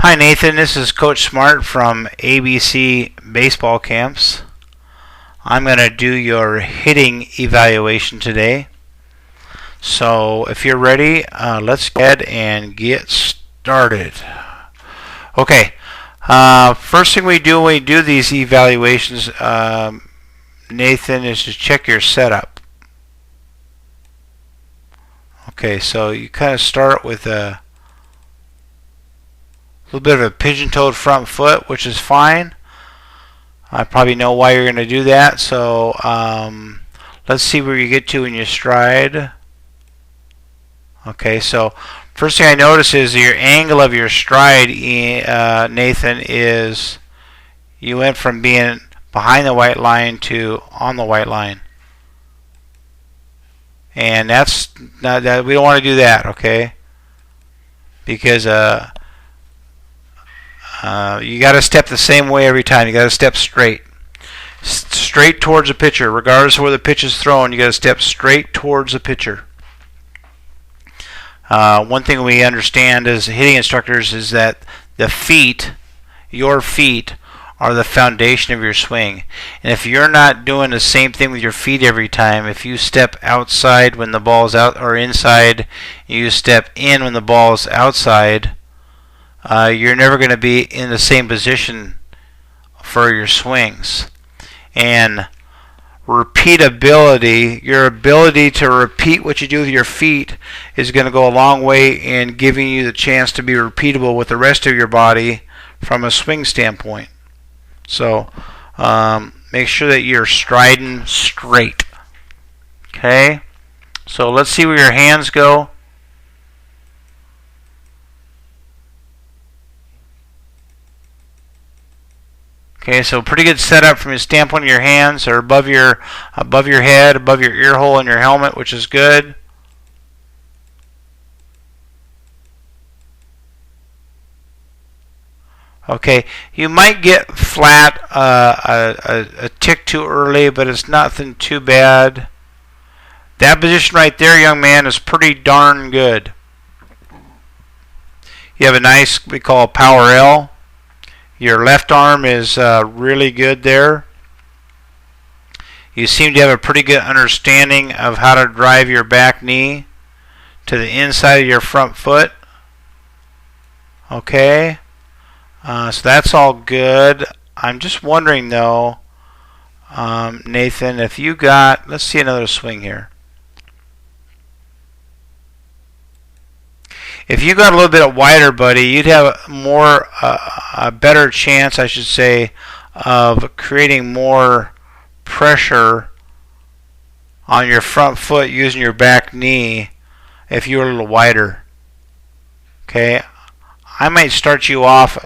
Hi Nathan, this is Coach Smart from ABC Baseball Camps. I'm going to do your hitting evaluation today. So if you're ready, let's go ahead and get started. Okay, first thing we do when we do these evaluations, Nathan, is to check your setup. Okay, so you kind of start with a little bit of a pigeon-toed front foot, which is fine. I probably know why you're going to do that. So let's see where you get to in your stride. Okay, so first thing I notice is your angle of your stride, Nathan, is you went from being behind the white line to on the white line. And that's not that we don't want to do that, okay? Because you got to step the same way every time. You got to step straight. Straight towards the pitcher. Regardless of where the pitch is thrown, you got to step straight towards the pitcher. One thing we understand as hitting instructors is that the feet, your feet, are the foundation of your swing. And if you're not doing the same thing with your feet every time, if you step outside when the ball's out or inside, you step in when the ball's outside, you're never going to be in the same position for your swings. And repeatability, your ability to repeat what you do with your feet, is going to go a long way in giving you the chance to be repeatable with the rest of your body from a swing standpoint. So make sure that you're striding straight. Okay? So let's see where your hands go. Okay, so pretty good setup from the standpoint of your hands. They're above your head, above your ear hole in your helmet, which is good. Okay, you might get flat a tick too early, but it's nothing too bad. That position right there, young man, is pretty darn good. You have a nice, we call a power L. Your left arm is really good there. You seem to have a pretty good understanding of how to drive your back knee to the inside of your front foot. Okay. So that's all good. I'm just wondering though, Nathan, if you got, let's see another swing here. If you got a little bit wider, buddy, you'd have a better chance, I should say, of creating more pressure on your front foot using your back knee if you were a little wider. Okay, I might start you off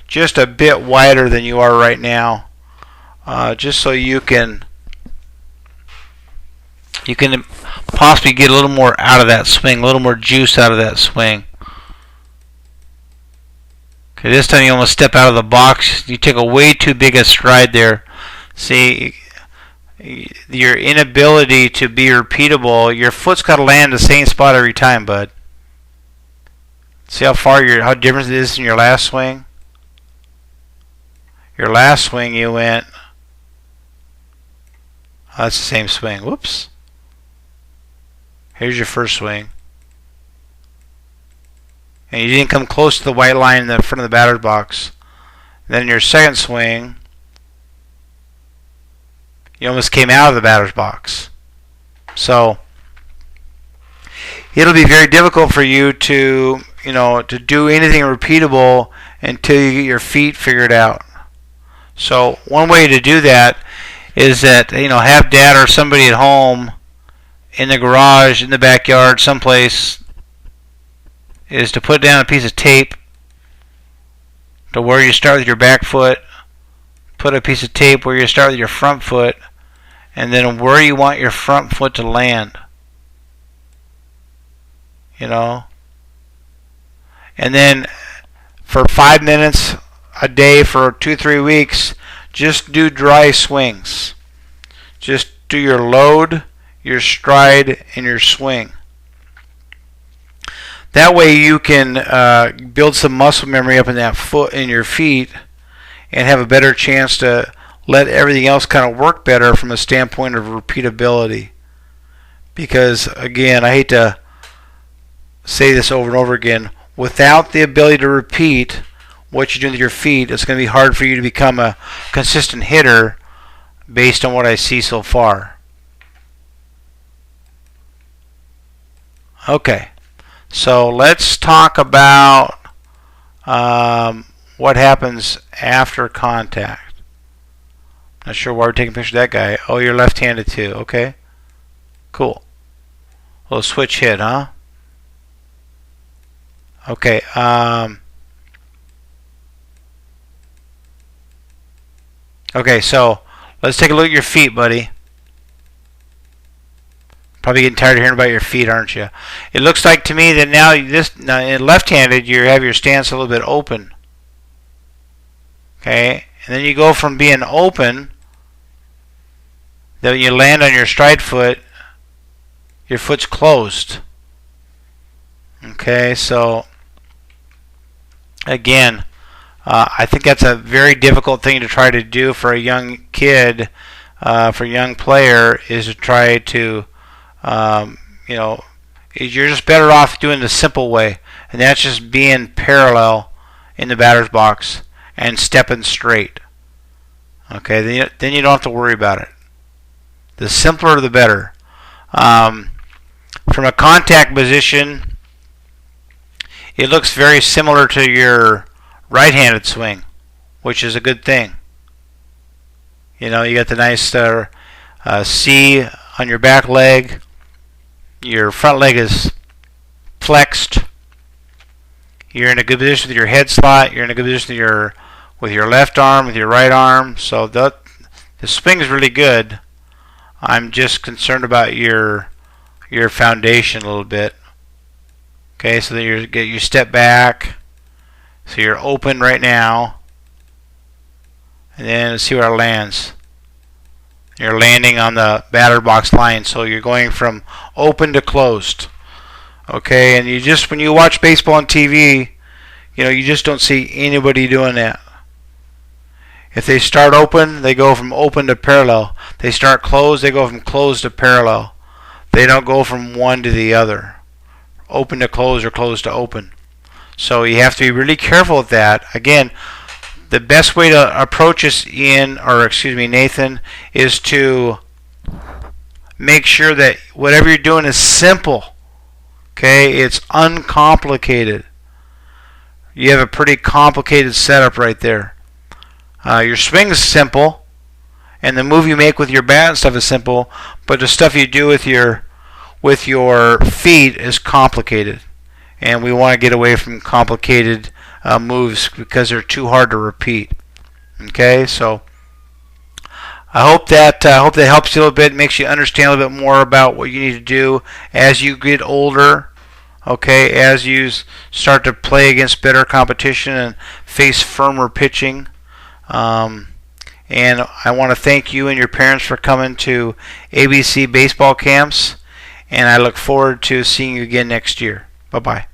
just a bit wider than you are right now, just so you can possibly get a little more out of that swing, a little more juice out of that swing. Okay, this time you almost step out of the box. You take a way too big a stride there. See, your inability to be repeatable, your foot's got to land the same spot every time, bud. See how different it is in your last swing? Your last swing you went, that's the same swing. Whoops. Here's your first swing. And you didn't come close to the white line in the front of the batter's box. Then your second swing, you almost came out of the batter's box. So it'll be very difficult for you to do anything repeatable until you get your feet figured out. So one way to do that is that, have dad or somebody at home, in the garage, in the backyard, someplace, is to put down a piece of tape to where you start with your back foot, put a piece of tape where you start with your front foot, and then where you want your front foot to land. And then for 5 minutes a day for 2-3 weeks, just do dry swings. Just do your load, your stride, and your swing. That way you can build some muscle memory up in that foot, in your feet, and have a better chance to let everything else kind of work better from a standpoint of repeatability. Because again, I hate to say this over and over again, without the ability to repeat what you're doing with your feet, it's going to be hard for you to become a consistent hitter based on what I see so far. Okay, so let's talk about what happens after contact. Not sure why we're taking a picture of that guy. Oh, you're left-handed too. Okay, cool. A little switch hit, huh? Okay. Okay, so let's take a look at your feet, buddy. Probably getting tired of hearing about your feet, aren't you? It looks like to me that now in left-handed you have your stance a little bit open. Okay, and then you go from being open, then you land on your stride foot, your foot's closed. Okay, so again, I think that's a very difficult thing to try to do for a young kid, for a young player, is to try to, you're just better off doing the simple way, and that's just being parallel in the batter's box and stepping straight. Okay, then you don't have to worry about it. The simpler, the better. From a contact position, it looks very similar to your right-handed swing, which is a good thing. You got the nice C on your back leg. Your front leg is flexed. You're in a good position with your head slot. You're in a good position with your left arm, with your right arm. So the swing is really good. I'm just concerned about your foundation a little bit. Okay, so then you step back. So you're open right now. And then let's see where it lands. You're landing on the batter box line, so you're going from open to closed. Okay, and when you watch baseball on TV, you just don't see anybody doing that. If they start open, they go from open to parallel. They start closed, they go from closed to parallel. They don't go from one to the other. Open to closed or closed to open. So you have to be really careful with that. Again, the best way to approach this, Nathan, is to make sure that whatever you're doing is simple. Okay, it's uncomplicated. You have a pretty complicated setup right there. Your swing is simple, and the move you make with your bat and stuff is simple, but the stuff you do with your feet is complicated. And we want to get away from complicated moves because they're too hard to repeat. Okay, so I hope that helps you a little bit, makes you understand a little bit more about what you need to do as you get older. Okay, as you start to play against better competition and face firmer pitching. And I want to thank you and your parents for coming to ABC baseball camps. And I look forward to seeing you again next year. Bye-bye.